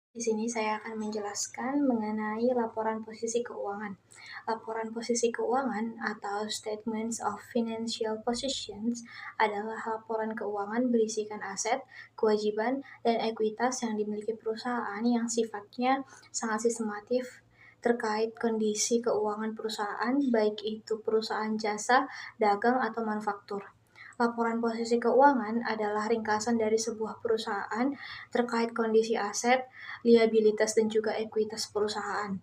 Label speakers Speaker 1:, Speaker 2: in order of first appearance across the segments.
Speaker 1: Di sini saya akan menjelaskan mengenai laporan posisi keuangan. Laporan posisi keuangan atau Statements of Financial Positions adalah laporan keuangan berisikan aset, kewajiban, dan ekuitas yang dimiliki perusahaan yang sifatnya sangat sistematif terkait kondisi keuangan perusahaan, baik itu perusahaan jasa, dagang, atau manufaktur. Laporan posisi keuangan adalah ringkasan dari sebuah perusahaan terkait kondisi aset, liabilitas, dan juga ekuitas perusahaan.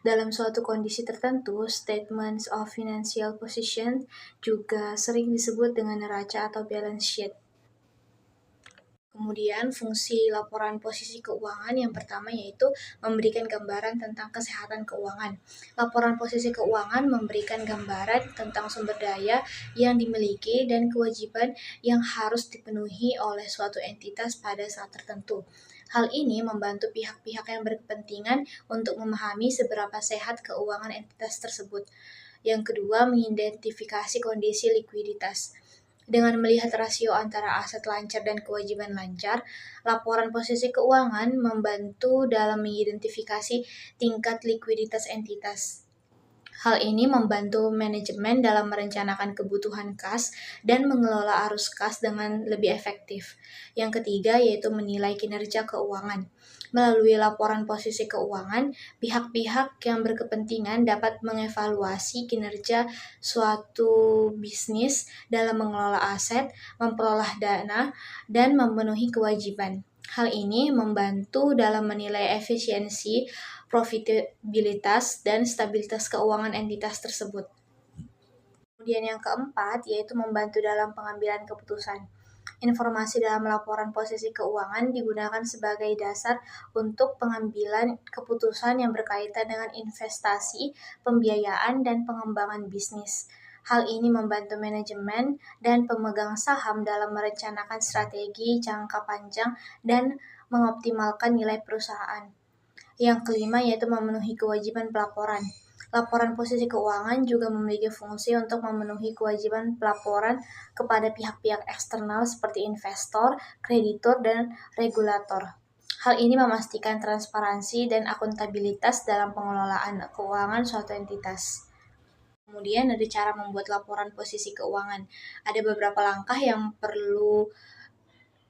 Speaker 1: Dalam suatu kondisi tertentu, statements of financial position juga sering disebut dengan neraca atau balance sheet. Kemudian fungsi laporan posisi keuangan yang pertama yaitu memberikan gambaran tentang kesehatan keuangan. Laporan posisi keuangan memberikan gambaran tentang sumber daya yang dimiliki dan kewajiban yang harus dipenuhi oleh suatu entitas pada saat tertentu. Hal ini membantu pihak-pihak yang berkepentingan untuk memahami seberapa sehat keuangan entitas tersebut. Yang kedua, mengidentifikasi kondisi likuiditas. Dengan melihat rasio antara aset lancar dan kewajiban lancar, laporan posisi keuangan membantu dalam mengidentifikasi tingkat likuiditas entitas. Hal ini membantu manajemen dalam merencanakan kebutuhan kas dan mengelola arus kas dengan lebih efektif. Yang ketiga yaitu menilai kinerja keuangan. Melalui laporan posisi keuangan, pihak-pihak yang berkepentingan dapat mengevaluasi kinerja suatu bisnis dalam mengelola aset, memperoleh dana, dan memenuhi kewajiban. Hal ini membantu dalam menilai efisiensi, profitabilitas, dan stabilitas keuangan entitas tersebut. Kemudian yang keempat, yaitu membantu dalam pengambilan keputusan. Informasi dalam laporan posisi keuangan digunakan sebagai dasar untuk pengambilan keputusan yang berkaitan dengan investasi, pembiayaan, dan pengembangan bisnis. Hal ini membantu manajemen dan pemegang saham dalam merencanakan strategi jangka panjang dan mengoptimalkan nilai perusahaan. Yang kelima yaitu memenuhi kewajiban pelaporan. Laporan posisi keuangan juga memiliki fungsi untuk memenuhi kewajiban pelaporan kepada pihak-pihak eksternal seperti investor, kreditur, dan regulator. Hal ini memastikan transparansi dan akuntabilitas dalam pengelolaan keuangan suatu entitas. Kemudian ada cara membuat laporan posisi keuangan. Ada beberapa langkah yang perlu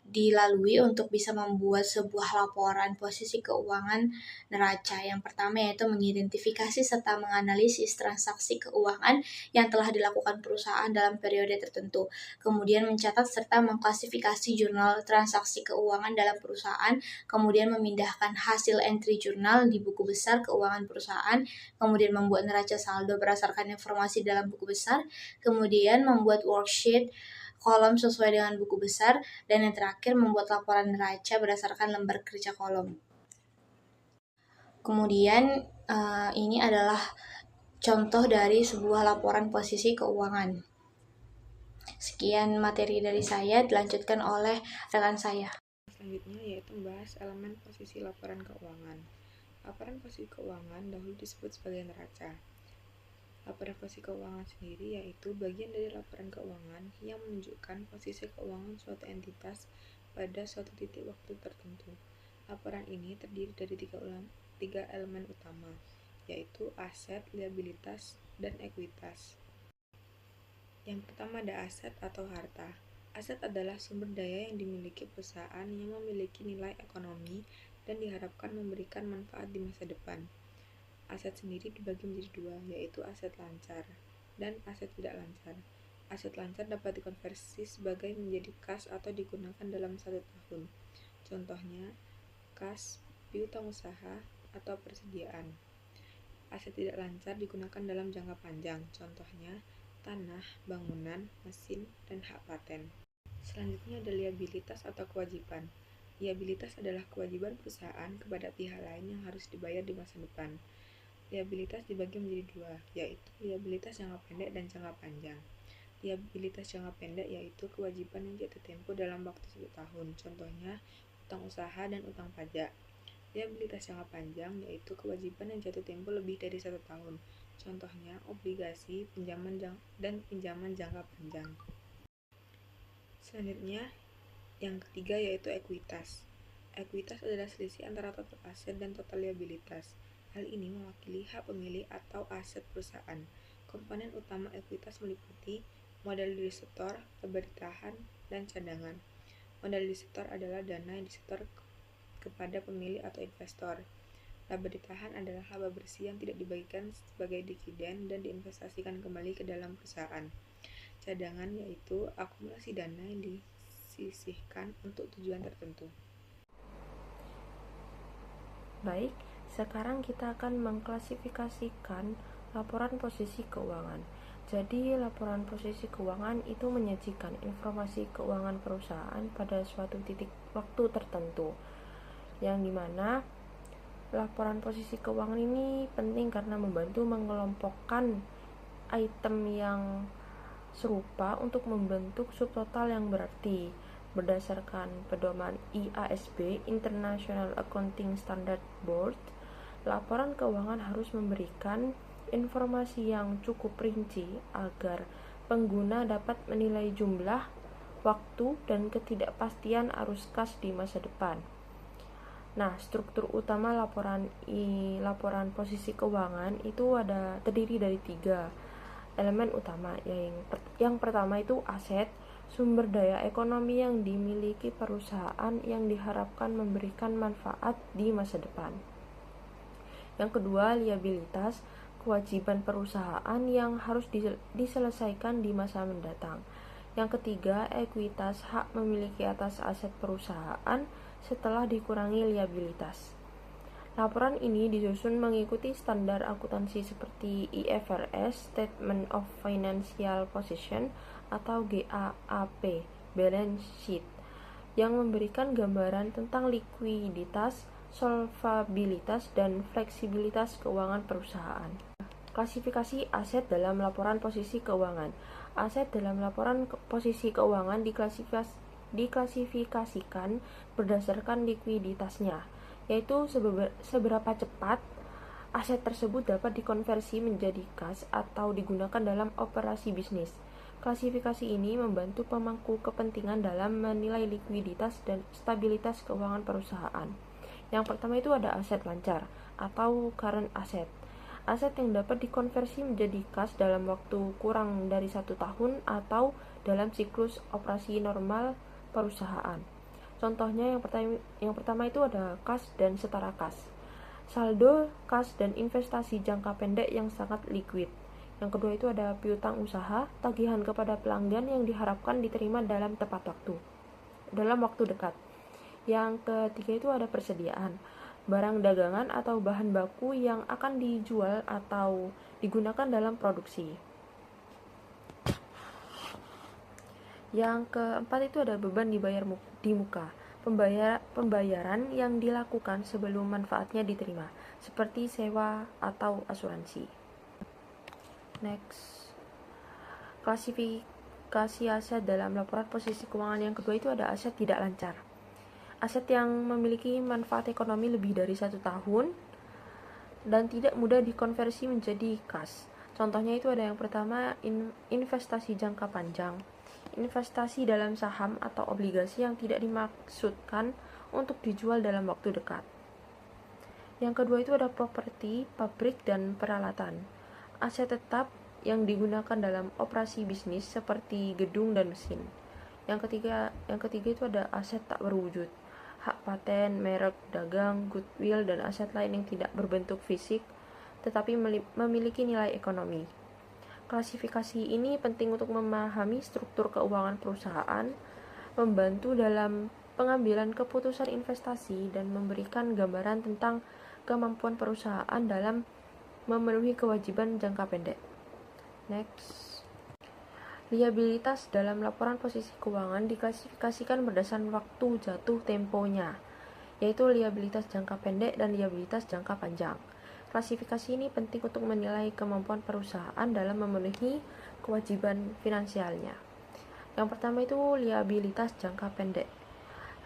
Speaker 1: dilalui untuk bisa membuat sebuah laporan posisi keuangan neraca. Yang pertama yaitu mengidentifikasi serta menganalisis transaksi keuangan yang telah dilakukan perusahaan dalam periode tertentu. Kemudian mencatat serta mengklasifikasi jurnal transaksi keuangan dalam perusahaan, kemudian memindahkan hasil entry jurnal di buku besar keuangan perusahaan, kemudian membuat neraca saldo berdasarkan informasi dalam buku besar, kemudian membuat worksheet kolom sesuai dengan buku besar, dan yang terakhir membuat laporan neraca berdasarkan lembar kerja kolom. Kemudian ini adalah contoh dari sebuah laporan posisi keuangan. Sekian materi dari saya, dilanjutkan oleh rekan saya.
Speaker 2: Selanjutnya yaitu membahas elemen posisi laporan keuangan. Laporan posisi keuangan dahulu disebut sebagai neraca. Laporan posisi keuangan sendiri yaitu bagian dari laporan keuangan yang menunjukkan posisi keuangan suatu entitas pada suatu titik waktu tertentu. Laporan ini terdiri dari tiga elemen utama, yaitu aset, liabilitas, dan ekuitas. Yang pertama ada aset atau harta. Aset adalah sumber daya yang dimiliki perusahaan yang memiliki nilai ekonomi dan diharapkan memberikan manfaat di masa depan. Aset sendiri dibagi menjadi dua, yaitu aset lancar dan aset tidak lancar. Aset lancar dapat dikonversi sebagai menjadi kas atau digunakan dalam 1 tahun. Contohnya, kas, piutang usaha, atau persediaan. Aset tidak lancar digunakan dalam jangka panjang, contohnya tanah, bangunan, mesin, dan hak paten. Selanjutnya ada liabilitas atau kewajiban. Liabilitas adalah kewajiban perusahaan kepada pihak lain yang harus dibayar di masa depan. Liabilitas dibagi menjadi dua, yaitu liabilitas jangka pendek dan jangka panjang. Liabilitas jangka pendek yaitu kewajiban yang jatuh tempo dalam waktu 1 tahun, contohnya utang usaha dan utang pajak. Liabilitas jangka panjang yaitu kewajiban yang jatuh tempo lebih dari 1 tahun, contohnya obligasi, dan pinjaman jangka panjang. Selanjutnya, yang ketiga yaitu ekuitas. Ekuitas adalah selisih antara total aset dan total liabilitas. Hal ini mewakili hak pemilik atau aset perusahaan. Komponen utama ekuitas meliputi modal disetor, laba ditahan, dan cadangan. Modal disetor adalah dana yang disetor kepada pemilik atau investor. Laba ditahan adalah laba bersih yang tidak dibagikan sebagai dividen dan diinvestasikan kembali ke dalam perusahaan. Cadangan yaitu akumulasi dana yang disisihkan untuk tujuan tertentu.
Speaker 3: Baik, sekarang kita akan mengklasifikasikan laporan posisi keuangan. Jadi, laporan posisi keuangan itu menyajikan informasi keuangan perusahaan pada suatu titik waktu tertentu, yang dimana laporan posisi keuangan ini penting karena membantu mengelompokkan item yang serupa untuk membentuk subtotal yang berarti. Berdasarkan pedoman IASB (International Accounting Standard Board), laporan keuangan harus memberikan informasi yang cukup rinci agar pengguna dapat menilai jumlah, waktu, dan ketidakpastian arus kas di masa depan. Nah, struktur utama laporan posisi keuangan itu terdiri dari 3 elemen utama. Yang pertama itu aset, sumber daya ekonomi yang dimiliki perusahaan yang diharapkan memberikan manfaat di masa depan. Yang kedua, liabilitas, kewajiban perusahaan yang harus diselesaikan di masa mendatang. Yang ketiga, ekuitas, hak memiliki atas aset perusahaan setelah dikurangi liabilitas. Laporan ini disusun mengikuti standar akuntansi seperti IFRS (Statement of Financial Position) atau GAAP (Balance Sheet), yang memberikan gambaran tentang likuiditas, solvabilitas, dan fleksibilitas keuangan perusahaan. Klasifikasi aset dalam laporan posisi keuangan. Aset dalam laporan posisi keuangan diklasifikasikan berdasarkan likuiditasnya, yaitu seberapa cepat aset tersebut dapat dikonversi menjadi kas atau digunakan dalam operasi bisnis. Klasifikasi ini membantu pemangku kepentingan dalam menilai likuiditas dan stabilitas keuangan perusahaan. Yang pertama itu ada aset lancar atau current asset. Aset yang dapat dikonversi menjadi kas dalam waktu kurang dari 1 tahun atau dalam siklus operasi normal perusahaan. Contohnya yang pertama itu ada kas dan setara kas, saldo kas dan investasi jangka pendek yang sangat liquid. Yang kedua itu ada piutang usaha, tagihan kepada pelanggan yang diharapkan diterima dalam waktu dekat. Yang ketiga itu ada persediaan, barang dagangan atau bahan baku yang akan dijual atau digunakan dalam produksi. Yang keempat itu ada beban dibayar di muka, pembayaran yang dilakukan sebelum manfaatnya diterima, seperti sewa atau asuransi. Next, klasifikasi aset dalam laporan posisi keuangan yang kedua itu ada aset tidak lancar. Aset yang memiliki manfaat ekonomi lebih dari 1 tahun dan tidak mudah dikonversi menjadi kas. Contohnya itu ada yang pertama, investasi jangka panjang, investasi dalam saham atau obligasi yang tidak dimaksudkan untuk dijual dalam waktu dekat. Yang kedua itu ada properti, pabrik, dan peralatan, aset tetap yang digunakan dalam operasi bisnis seperti gedung dan mesin. Yang ketiga itu ada aset tak berwujud, hak paten, merek, dagang, goodwill, dan aset lain yang tidak berbentuk fisik tetapi memiliki nilai ekonomi. Klasifikasi ini penting untuk memahami struktur keuangan perusahaan, membantu dalam pengambilan keputusan investasi, dan memberikan gambaran tentang kemampuan perusahaan dalam memenuhi kewajiban jangka pendek. Next, liabilitas dalam laporan posisi keuangan diklasifikasikan berdasarkan waktu jatuh temponya, yaitu liabilitas jangka pendek dan liabilitas jangka panjang. Klasifikasi ini penting untuk menilai kemampuan perusahaan dalam memenuhi kewajiban finansialnya. Yang pertama itu liabilitas jangka pendek.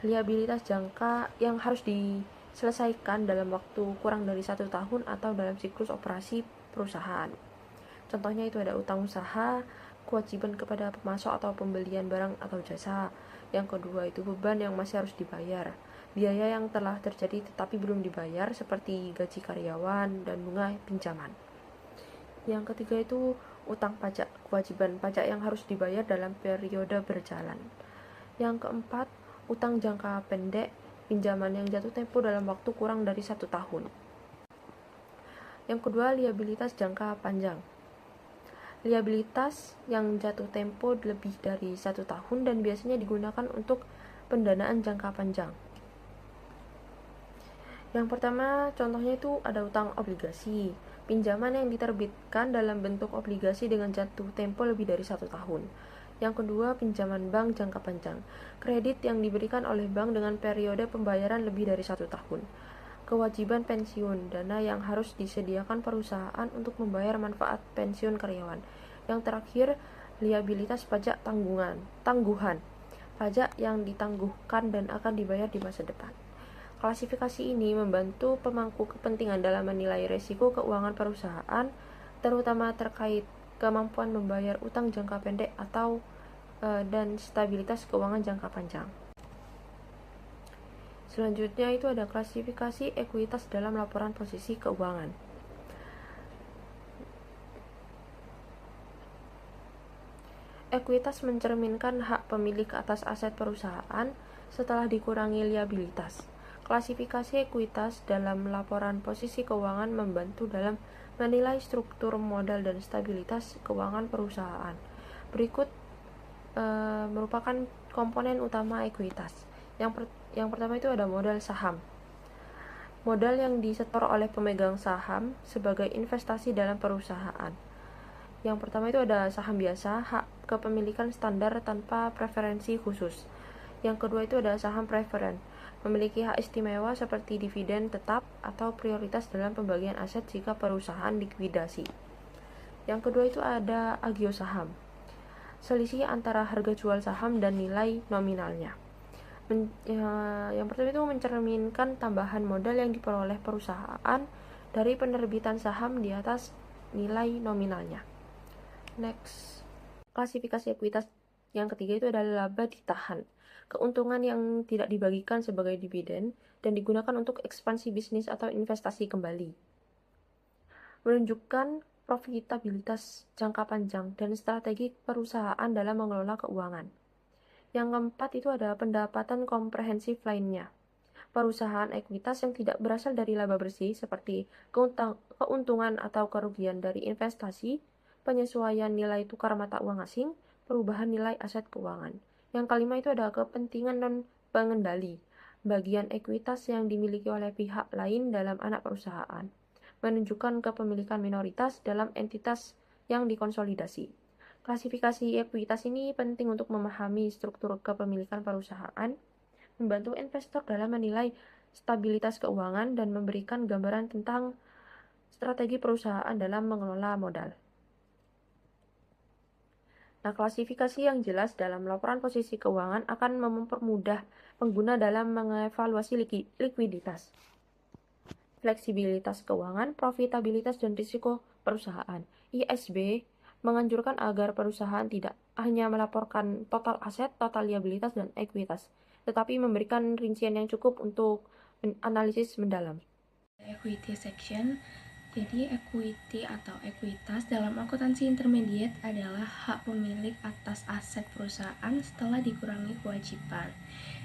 Speaker 3: Liabilitas jangka yang harus diselesaikan dalam waktu kurang dari 1 tahun atau dalam siklus operasi perusahaan. Contohnya itu ada utang usaha, kewajiban kepada pemasok atau pembelian barang atau jasa. Yang kedua itu beban yang masih harus dibayar, biaya yang telah terjadi tetapi belum dibayar seperti gaji karyawan dan bunga pinjaman. Yang ketiga itu utang pajak, kewajiban pajak yang harus dibayar dalam periode berjalan. Yang keempat, utang jangka pendek, pinjaman yang jatuh tempo dalam waktu kurang dari 1 tahun. Yang kedua, liabilitas jangka panjang. Liabilitas yang jatuh tempo lebih dari 1 tahun dan biasanya digunakan untuk pendanaan jangka panjang. Yang pertama, contohnya itu ada utang obligasi, pinjaman yang diterbitkan dalam bentuk obligasi dengan jatuh tempo lebih dari 1 tahun. Yang kedua, pinjaman bank jangka panjang, kredit yang diberikan oleh bank dengan periode pembayaran lebih dari 1 tahun. Kewajiban pensiun, dana yang harus disediakan perusahaan untuk membayar manfaat pensiun karyawan. Yang terakhir, liabilitas pajak tangguhan, pajak yang ditangguhkan dan akan dibayar di masa depan. Klasifikasi ini membantu pemangku kepentingan dalam menilai risiko keuangan perusahaan, terutama terkait kemampuan membayar utang jangka pendek atau dan stabilitas keuangan jangka panjang. Selanjutnya itu ada klasifikasi ekuitas dalam laporan posisi keuangan. Ekuitas mencerminkan hak pemilik atas aset perusahaan setelah dikurangi liabilitas. Klasifikasi ekuitas dalam laporan posisi keuangan membantu dalam menilai struktur modal dan stabilitas keuangan perusahaan. Berikut merupakan komponen utama ekuitas. Yang pertama itu ada modal saham. Modal yang disetor oleh pemegang saham sebagai investasi dalam perusahaan. Yang pertama itu ada saham biasa, hak kepemilikan standar tanpa preferensi khusus. Yang kedua itu ada saham preferen, memiliki hak istimewa seperti dividen tetap atau prioritas dalam pembagian aset jika perusahaan likuidasi. Yang kedua itu ada agio saham, selisih antara harga jual saham dan nilai nominalnya. Yang pertama itu mencerminkan tambahan modal yang diperoleh perusahaan dari penerbitan saham di atas nilai nominalnya. Next, klasifikasi ekuitas yang ketiga itu adalah laba ditahan, keuntungan yang tidak dibagikan sebagai dividen dan digunakan untuk ekspansi bisnis atau investasi kembali. Menunjukkan profitabilitas jangka panjang dan strategi perusahaan dalam mengelola keuangan. Yang keempat itu ada pendapatan komprehensif lainnya. Perusahaan ekuitas yang tidak berasal dari laba bersih seperti keuntungan atau kerugian dari investasi, penyesuaian nilai tukar mata uang asing, perubahan nilai aset keuangan. Yang kelima itu ada kepentingan non-pengendali, bagian ekuitas yang dimiliki oleh pihak lain dalam anak perusahaan, menunjukkan kepemilikan minoritas dalam entitas yang dikonsolidasi. Klasifikasi ekuitas ini penting untuk memahami struktur kepemilikan perusahaan, membantu investor dalam menilai stabilitas keuangan, dan memberikan gambaran tentang strategi perusahaan dalam mengelola modal. Nah, klasifikasi yang jelas dalam laporan posisi keuangan akan mempermudah pengguna dalam mengevaluasi likuiditas, fleksibilitas keuangan, profitabilitas, dan risiko perusahaan. ISB menganjurkan agar perusahaan tidak hanya melaporkan total aset, total liabilitas, dan ekuitas, tetapi memberikan rincian yang cukup untuk analisis mendalam.
Speaker 1: Equity section. Jadi equity atau ekuitas dalam akuntansi intermediate adalah hak pemilik atas aset perusahaan setelah dikurangi kewajiban.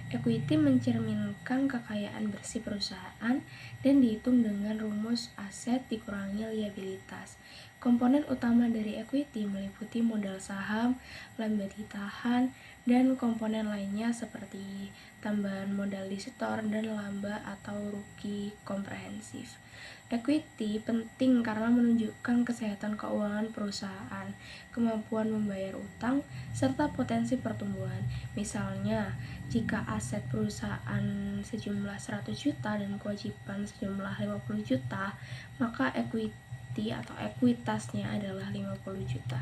Speaker 1: Equity mencerminkan kekayaan bersih perusahaan dan dihitung dengan rumus aset dikurangi liabilitas. Komponen utama dari equity meliputi modal saham, laba ditahan, dan komponen lainnya seperti tambahan modal disetor dan laba atau rugi komprehensif. Equity penting karena menunjukkan kesehatan keuangan perusahaan, kemampuan membayar utang, serta potensi pertumbuhan. Misalnya, jika aset perusahaan sejumlah 100 juta dan kewajiban sejumlah 50 juta, maka equity atau ekuitasnya adalah 50 juta.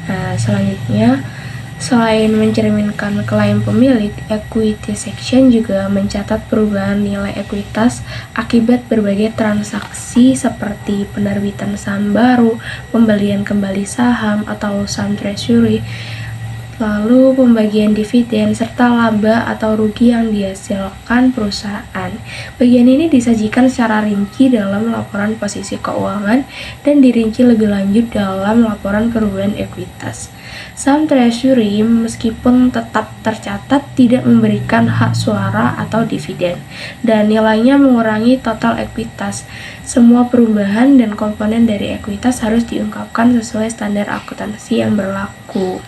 Speaker 1: Nah, selanjutnya, selain mencerminkan klaim pemilik, equity section juga mencatat perubahan nilai ekuitas akibat berbagai transaksi seperti penerbitan saham baru, pembelian kembali saham atau saham treasury,
Speaker 3: lalu pembagian dividen, serta laba atau rugi yang dihasilkan perusahaan. Bagian ini disajikan secara rinci dalam laporan posisi keuangan dan dirinci lebih lanjut dalam laporan perubahan ekuitas. Saham treasury meskipun tetap tercatat tidak memberikan hak suara atau dividen, dan nilainya mengurangi total ekuitas. Semua perubahan dan komponen dari ekuitas harus diungkapkan sesuai standar akuntansi yang berlaku.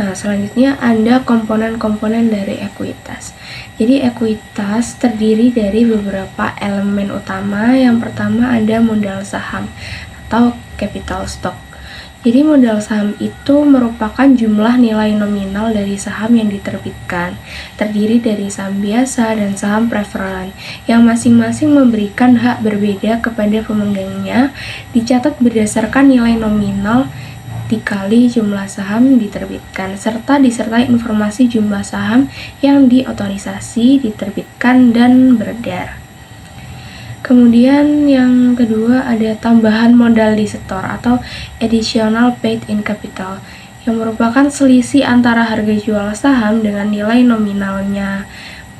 Speaker 3: Nah, selanjutnya ada komponen-komponen dari ekuitas. Jadi ekuitas terdiri dari beberapa elemen utama. Yang pertama ada modal saham atau capital stock. Jadi modal saham itu merupakan jumlah nilai nominal dari saham yang diterbitkan. Terdiri dari saham biasa dan saham preferen yang masing-masing memberikan hak berbeda kepada pemegangnya, dicatat berdasarkan nilai nominal dikali jumlah saham diterbitkan, serta disertai informasi jumlah saham yang diotorisasi, diterbitkan, dan beredar. Kemudian yang kedua ada tambahan modal di setor atau additional paid in capital, yang merupakan selisih antara harga jual saham dengan nilai nominalnya,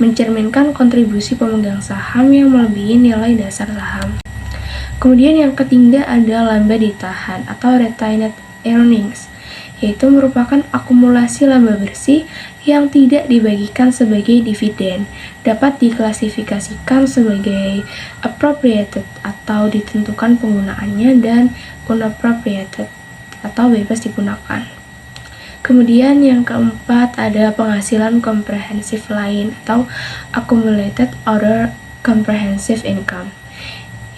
Speaker 3: mencerminkan kontribusi pemegang saham yang melebihi nilai dasar saham. Kemudian yang ketiga ada laba ditahan atau retained earnings, yaitu merupakan akumulasi laba bersih yang tidak dibagikan sebagai dividen, dapat diklasifikasikan sebagai appropriated atau ditentukan penggunaannya dan unappropriated atau bebas digunakan. Kemudian yang keempat ada penghasilan komprehensif lain atau accumulated other comprehensive income,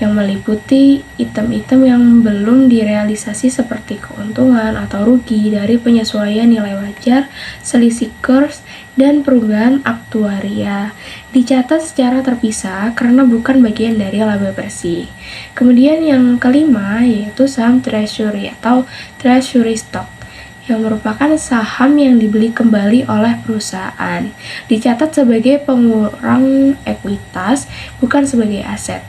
Speaker 3: yang meliputi item-item yang belum direalisasi seperti keuntungan atau rugi dari penyesuaian nilai wajar, selisih kurs, dan perubahan aktuaria. Dicatat secara terpisah karena bukan bagian dari laba bersih. Kemudian yang kelima yaitu saham treasury atau treasury stock, yang merupakan saham yang dibeli kembali oleh perusahaan. Dicatat sebagai pengurang ekuitas, bukan sebagai aset,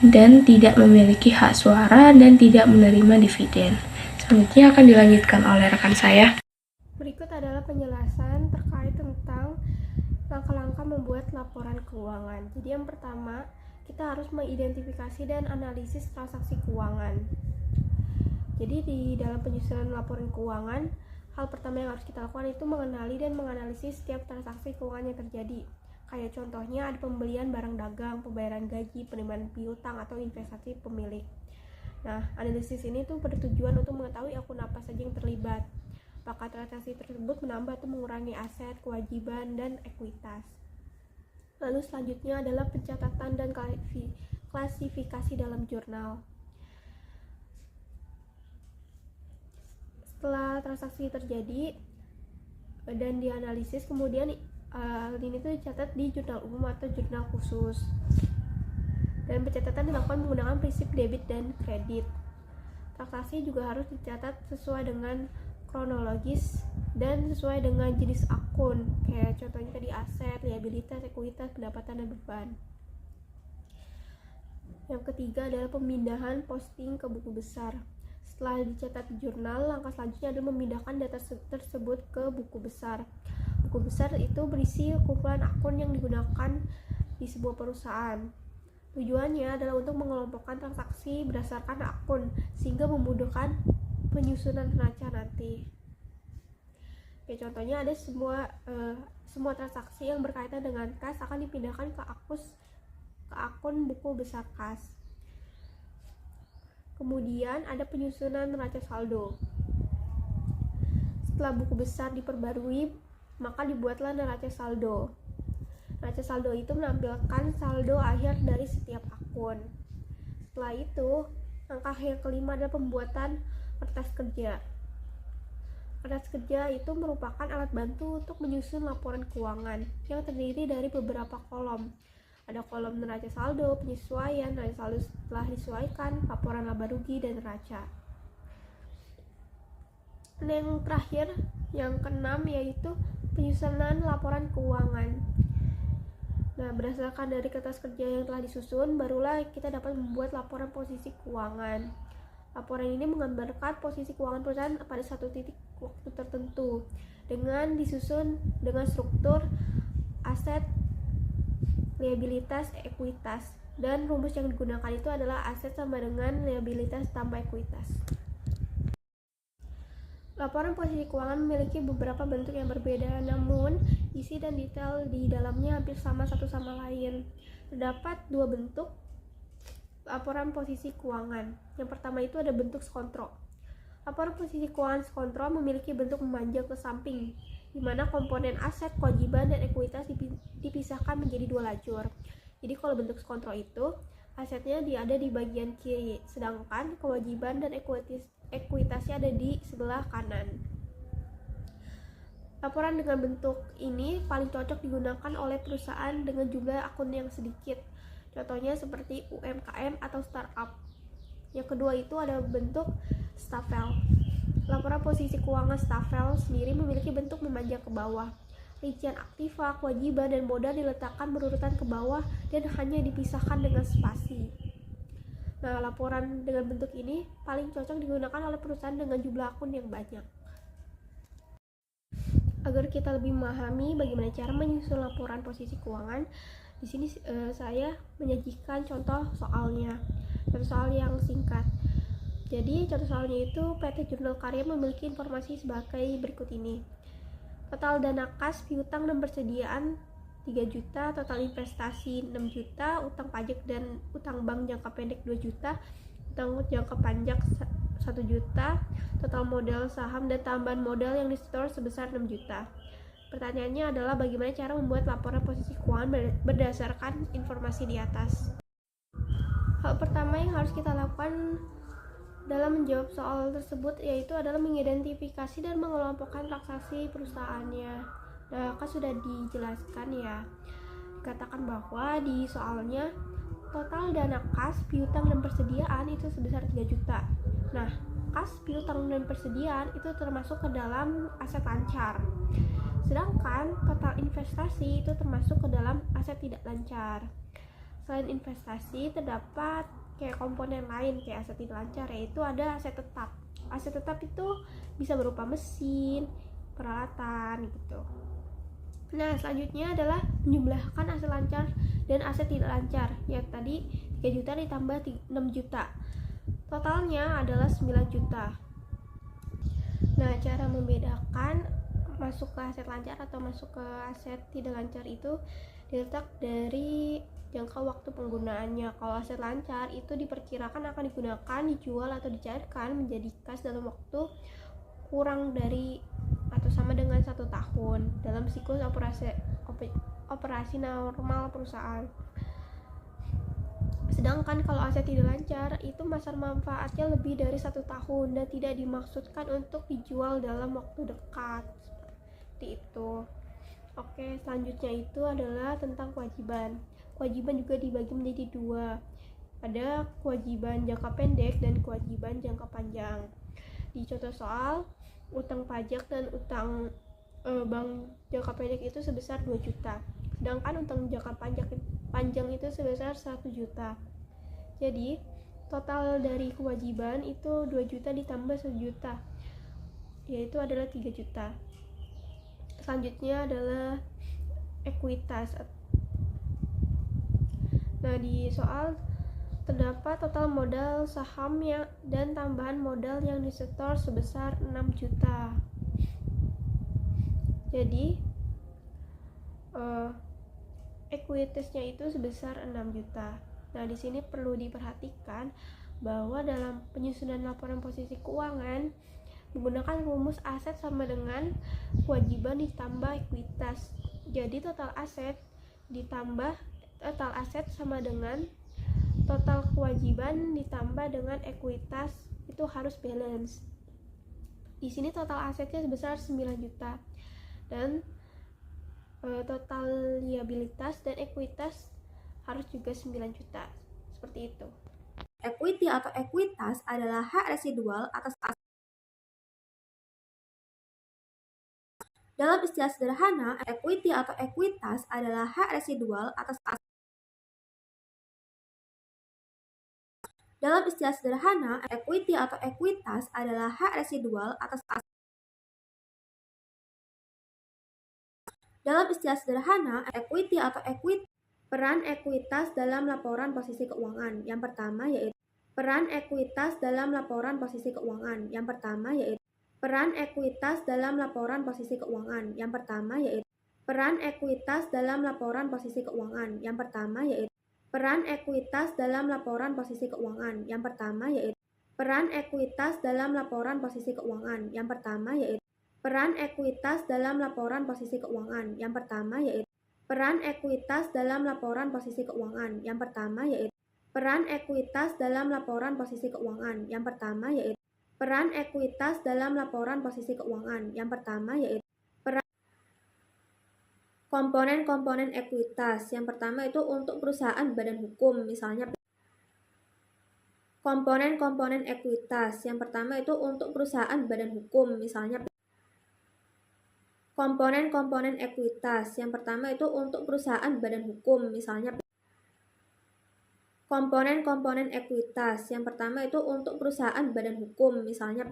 Speaker 3: dan tidak memiliki hak suara dan tidak menerima dividen. Selanjutnya akan dilanjutkan oleh rekan saya.
Speaker 4: Berikut adalah penjelasan terkait tentang langkah-langkah membuat laporan keuangan. Jadi yang pertama, kita harus mengidentifikasi dan analisis transaksi keuangan. Jadi di dalam penyusunan laporan keuangan, hal pertama yang harus kita lakukan itu mengenali dan menganalisis setiap transaksi keuangan yang terjadi. Kayak contohnya ada pembelian barang dagang, pembayaran gaji, penerimaan piutang, atau investasi pemilik. Nah, analisis ini tuh bertujuan untuk mengetahui akun apa saja yang terlibat, apakah transaksi tersebut menambah atau mengurangi aset, kewajiban, dan ekuitas. Lalu selanjutnya adalah pencatatan dan klasifikasi dalam jurnal. Setelah transaksi terjadi dan dianalisis, kemudian ini tuh dicatat di jurnal umum atau jurnal khusus. Dan pencatatan dilakukan menggunakan prinsip debit dan kredit. Transaksi juga harus dicatat sesuai dengan kronologis dan sesuai dengan jenis akun, kayak contohnya tadi aset, liabilitas, ekuitas, pendapatan, dan beban. Yang ketiga adalah pemindahan posting ke buku besar. Setelah dicatat di jurnal, langkah selanjutnya adalah memindahkan data tersebut ke buku besar. Buku besar itu berisi kumpulan akun yang digunakan di sebuah perusahaan. Tujuannya adalah untuk mengelompokkan transaksi berdasarkan akun, sehingga memudahkan penyusunan neraca nanti. Oke, contohnya ada semua transaksi yang berkaitan dengan kas akan dipindahkan ke akun buku besar kas. Kemudian ada penyusunan neraca saldo. Setelah buku besar diperbarui, maka dibuatlah neraca saldo. Neraca saldo itu menampilkan saldo akhir dari setiap akun. Setelah itu, langkah yang kelima adalah pembuatan kertas kerja. Kertas kerja itu merupakan alat bantu untuk menyusun laporan keuangan yang terdiri dari beberapa kolom. Ada kolom neraca saldo, penyesuaian, neraca saldo setelah disesuaikan, laporan laba rugi, dan neraca. Dan yang terakhir, yang keenam, yaitu penyusunan laporan keuangan. Nah, berdasarkan dari kertas kerja yang telah disusun, barulah kita dapat membuat laporan posisi keuangan. Laporan ini menggambarkan posisi keuangan perusahaan pada satu titik waktu tertentu dengan disusun dengan struktur aset, liabilitas, ekuitas, dan rumus yang digunakan itu adalah aset sama dengan liabilitas tambah ekuitas. Laporan posisi keuangan memiliki beberapa bentuk yang berbeda, namun isi dan detail di dalamnya hampir sama satu sama lain. Terdapat dua bentuk laporan posisi keuangan. Yang pertama itu ada bentuk skontro. Laporan posisi keuangan skontro memiliki bentuk memanjang ke samping, di mana komponen aset, kewajiban, dan ekuitas dipisahkan menjadi dua lajur. Jadi kalau bentuk skontro itu, asetnya ada di bagian kiri, sedangkan kewajiban dan ekuitasnya ada di sebelah kanan. Laporan dengan bentuk ini paling cocok digunakan oleh perusahaan dengan jumlah akun yang sedikit. Contohnya seperti UMKM atau startup. Yang kedua itu ada bentuk Staffel. Laporan posisi keuangan Staffel sendiri memiliki bentuk memanjang ke bawah. Rincian aktiva, kewajiban, dan modal diletakkan berurutan ke bawah dan hanya dipisahkan dengan spasi. Nah, laporan dengan bentuk ini paling cocok digunakan oleh perusahaan dengan jumlah akun yang banyak. Agar kita lebih memahami bagaimana cara menyusun laporan posisi keuangan, di sini saya menyajikan contoh soalnya. Contoh soal yang singkat. Jadi, contoh soalnya itu PT Jurnal Karya memiliki informasi sebagai berikut ini. Total dana kas, piutang dan persediaan 3 juta, total investasi 6 juta, utang pajak dan utang bank jangka pendek 2 juta, utang jangka panjang 1 juta, total modal saham dan tambahan modal yang disetor sebesar 6 juta. Pertanyaannya adalah bagaimana cara membuat laporan posisi keuangan berdasarkan informasi di atas. Hal pertama yang harus kita lakukan dalam menjawab soal tersebut yaitu adalah mengidentifikasi dan mengelompokkan transaksi perusahaannya. Nah, kan sudah dijelaskan ya. Dikatakan bahwa di soalnya total dana kas, piutang, dan persediaan itu sebesar 3 juta. Nah, kas, piutang, dan persediaan itu termasuk ke dalam aset lancar. Sedangkan total investasi itu termasuk ke dalam aset tidak lancar. Selain investasi, terdapat kayak komponen lain kayak aset tidak lancar, yaitu ada aset tetap. Aset tetap itu bisa berupa mesin, peralatan gitu. Nah, selanjutnya adalah menjumlahkan aset lancar dan aset tidak lancar. Yang tadi 3 juta ditambah 6 juta. Totalnya adalah 9 juta. Nah, cara membedakan masuk ke aset lancar atau masuk ke aset tidak lancar itu diletak dari jangka waktu penggunaannya. Kalau aset lancar itu diperkirakan akan digunakan, dijual, atau dicairkan menjadi kas dalam waktu kurang dari atau sama dengan 1 tahun dalam siklus operasi normal perusahaan. Sedangkan kalau aset tidak lancar itu masa manfaatnya lebih dari 1 tahun dan tidak dimaksudkan untuk dijual dalam waktu dekat. Seperti itu. Oke, selanjutnya itu adalah tentang kewajiban. Kewajiban juga dibagi menjadi dua. Ada kewajiban jangka pendek dan kewajiban jangka panjang. Di contoh soal, utang pajak dan utang bank jangka pendek itu sebesar 2 juta. Sedangkan utang jangka panjang itu sebesar 1 juta. Jadi, total dari kewajiban itu 2 juta ditambah 1 juta, yaitu adalah 3 juta. Selanjutnya adalah ekuitas. Nah, di soal terdapat total modal saham dan tambahan modal yang disetor sebesar 6 juta. Jadi, ekuitasnya itu sebesar 6 juta. Nah, di sini perlu diperhatikan bahwa dalam penyusunan laporan posisi keuangan menggunakan rumus aset sama dengan kewajiban ditambah ekuitas. Jadi total aset sama dengan total kewajiban ditambah dengan ekuitas itu harus balance. Di sini total asetnya sebesar 9 juta dan total liabilitas dan ekuitas harus juga 9 juta. Seperti itu.
Speaker 1: Equity atau ekuitas adalah hak residual atas aset. Dalam istilah sederhana, equity atau ekuitas adalah hak residual atas aset.
Speaker 4: Dalam istilah sederhana, equity atau ekuitas adalah hak residual atas aset. Dalam istilah sederhana, equity atau ekuitas peran ekuitas dalam laporan posisi keuangan. Yang pertama yaitu peran ekuitas dalam laporan posisi keuangan. Yang pertama yaitu peran ekuitas dalam laporan posisi keuangan. Yang pertama yaitu peran ekuitas dalam laporan posisi keuangan. Yang pertama yaitu peran ekuitas dalam laporan posisi keuangan. Yang pertama yaitu peran ekuitas dalam laporan posisi keuangan. Yang pertama yaitu peran ekuitas dalam laporan posisi keuangan. Yang pertama yaitu peran ekuitas dalam laporan posisi keuangan. Yang pertama yaitu peran ekuitas dalam laporan posisi keuangan. Yang pertama yaitu peran ekuitas dalam laporan posisi keuangan. Yang pertama yaitu peran komponen-komponen ekuitas. Yang pertama itu untuk perusahaan badan hukum, misalnya komponen-komponen ekuitas. Yang pertama itu untuk perusahaan badan hukum, misalnya komponen-komponen ekuitas. Yang pertama itu untuk perusahaan badan hukum, misalnya komponen-komponen ekuitas. Yang pertama itu untuk perusahaan badan hukum, misalnya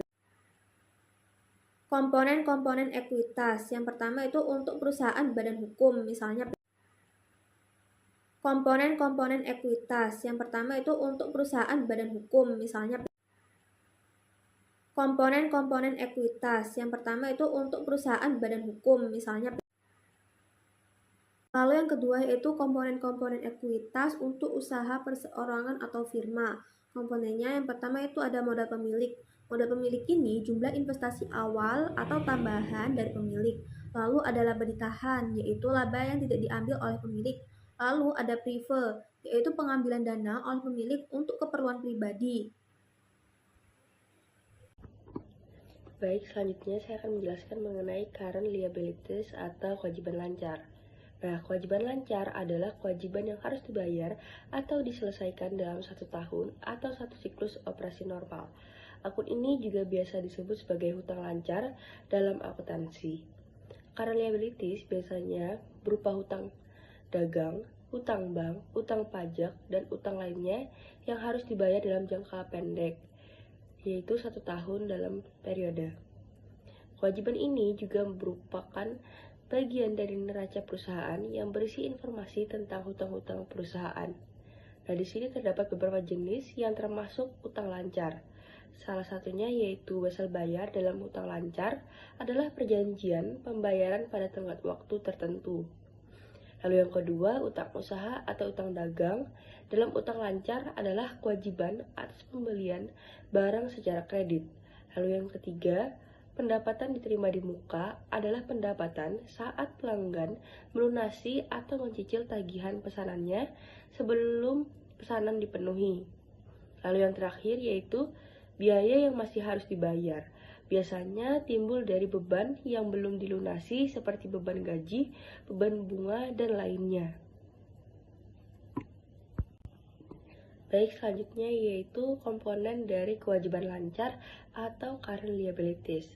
Speaker 4: komponen-komponen ekuitas. Yang pertama itu untuk perusahaan badan hukum, misalnya komponen-komponen ekuitas. Yang pertama itu untuk perusahaan badan hukum, misalnya komponen-komponen ekuitas. Yang pertama itu untuk perusahaan badan hukum, misalnya. Lalu yang kedua yaitu komponen-komponen ekuitas untuk usaha perseorangan atau firma. Komponennya yang pertama itu ada modal pemilik. Modal pemilik ini jumlah investasi awal atau tambahan dari pemilik. Lalu ada laba ditahan, yaitu laba yang tidak diambil oleh pemilik. Lalu ada prefer, yaitu pengambilan dana oleh pemilik untuk keperluan pribadi.
Speaker 3: Baik, selanjutnya saya akan menjelaskan mengenai current liabilities atau kewajiban lancar. Nah, kewajiban lancar adalah kewajiban yang harus dibayar atau diselesaikan dalam 1 tahun atau 1 siklus operasi normal. Akun ini juga biasa disebut sebagai hutang lancar dalam akuntansi. Current liabilities biasanya berupa hutang dagang, hutang bank, hutang pajak, dan hutang lainnya yang harus dibayar dalam jangka pendek, yaitu 1 tahun dalam periode. Kewajiban ini juga merupakan bagian dari neraca perusahaan yang berisi informasi tentang hutang-hutang perusahaan. Nah, di sini terdapat beberapa jenis yang termasuk hutang lancar. Salah satunya yaitu wesel bayar dalam hutang lancar adalah perjanjian pembayaran pada tenggat waktu tertentu. Lalu yang kedua, utang usaha atau utang dagang dalam utang lancar adalah kewajiban atas pembelian barang secara kredit. Lalu yang ketiga, pendapatan diterima di muka adalah pendapatan saat pelanggan melunasi atau mencicil tagihan pesanannya sebelum pesanan dipenuhi. Lalu yang terakhir yaitu biaya yang masih harus dibayar. Biasanya timbul dari beban yang belum dilunasi seperti beban gaji, beban bunga, dan lainnya. Baik, selanjutnya yaitu komponen dari kewajiban lancar atau current liabilities.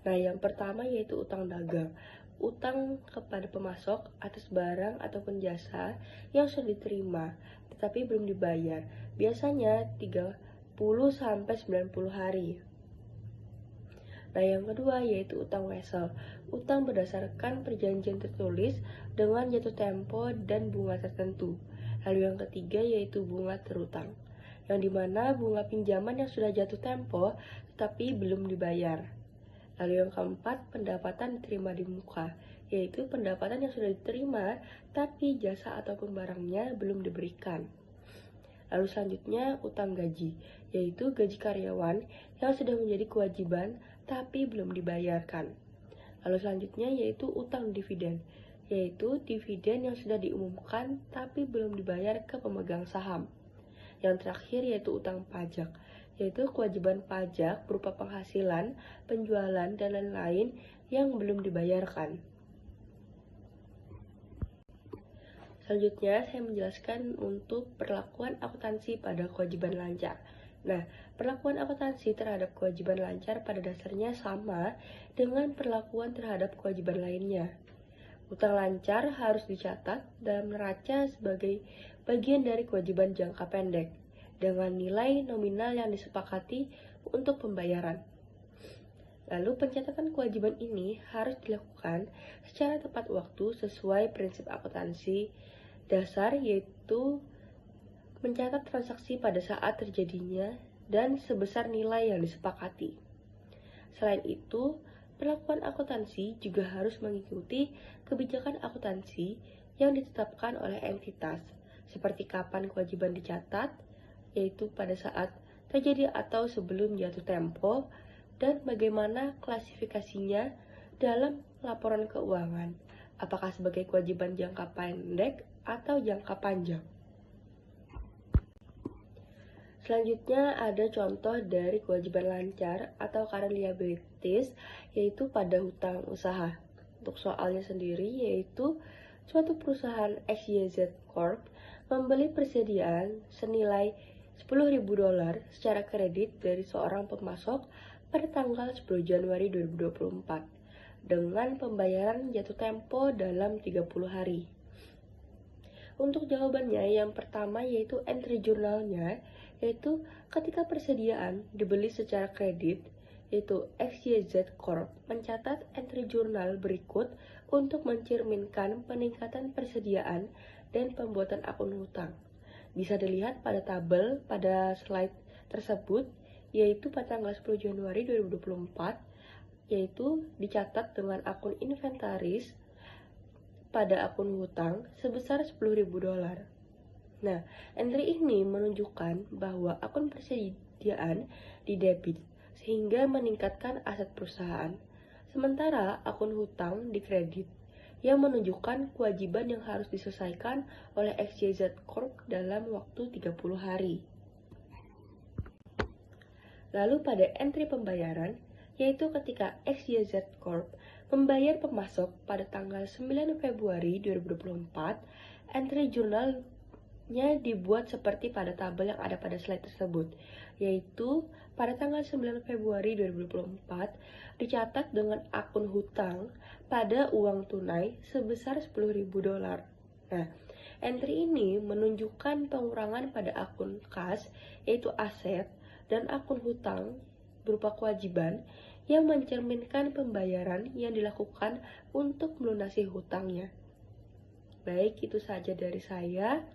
Speaker 3: Nah, yang pertama yaitu utang dagang. Utang kepada pemasok atas barang ataupun jasa yang sudah diterima tetapi belum dibayar. Biasanya 30-90 hari. Nah, yang kedua yaitu utang wesel. Utang berdasarkan perjanjian tertulis dengan jatuh tempo dan bunga tertentu. Lalu yang ketiga yaitu bunga terutang, yang dimana bunga pinjaman yang sudah jatuh tempo tetapi belum dibayar. Lalu yang keempat, pendapatan diterima di muka, yaitu pendapatan yang sudah diterima tapi jasa ataupun barangnya belum diberikan. Lalu selanjutnya utang gaji, yaitu gaji karyawan yang sudah menjadi kewajiban tapi belum dibayarkan. Lalu selanjutnya yaitu utang dividen, yaitu dividen yang sudah diumumkan tapi belum dibayar ke pemegang saham. Yang terakhir yaitu utang pajak, yaitu kewajiban pajak berupa penghasilan, penjualan, dan lain-lain yang belum dibayarkan. Selanjutnya, saya menjelaskan untuk perlakuan akuntansi pada kewajiban lancar. Nah, perlakuan akuntansi terhadap kewajiban lancar pada dasarnya sama dengan perlakuan terhadap kewajiban lainnya. Utang lancar harus dicatat dalam neraca sebagai bagian dari kewajiban jangka pendek. dengan nilai nominal yang disepakati untuk pembayaran. Lalu pencatatan kewajiban ini harus dilakukan secara tepat waktu sesuai prinsip akuntansi dasar, yaitu mencatat transaksi pada saat terjadinya dan sebesar nilai yang disepakati. Selain itu, perlakuan akuntansi juga harus mengikuti kebijakan akuntansi yang ditetapkan oleh entitas, seperti kapan kewajiban dicatat, yaitu pada saat terjadi atau sebelum jatuh tempo, dan bagaimana klasifikasinya dalam laporan keuangan, apakah sebagai kewajiban jangka pendek atau jangka panjang. Selanjutnya ada contoh dari kewajiban lancar atau current liabilities, yaitu pada hutang usaha. Untuk soalnya sendiri yaitu suatu perusahaan XYZ Corp membeli persediaan senilai $10.000 secara kredit dari seorang pemasok pada tanggal 10 Januari 2024 dengan pembayaran jatuh tempo dalam 30 hari. Untuk jawabannya yang pertama yaitu entry jurnalnya, yaitu ketika persediaan dibeli secara kredit, yaitu XYZ Corp mencatat entry jurnal berikut untuk mencerminkan peningkatan persediaan dan pembuatan akun hutang. Bisa dilihat pada tabel pada slide tersebut, yaitu pada tanggal 10 Januari 2024, yaitu dicatat dengan akun inventaris pada akun hutang sebesar $10.000. Nah, entry ini menunjukkan bahwa akun persediaan didebit sehingga meningkatkan aset perusahaan. Sementara akun hutang dikredit yang menunjukkan kewajiban yang harus diselesaikan oleh XYZ Corp dalam waktu 30 hari. Lalu pada entry pembayaran, yaitu ketika XYZ Corp membayar pemasok pada tanggal 9 Februari 2024, entry jurnalnya dibuat seperti pada tabel yang ada pada slide tersebut, yaitu pada tanggal 9 Februari 2024 dicatat dengan akun hutang pada uang tunai sebesar $10.000. Nah, entry ini menunjukkan pengurangan pada akun kas, yaitu aset, dan akun hutang berupa kewajiban yang mencerminkan pembayaran yang dilakukan untuk melunasi hutangnya. Baik, itu saja dari saya.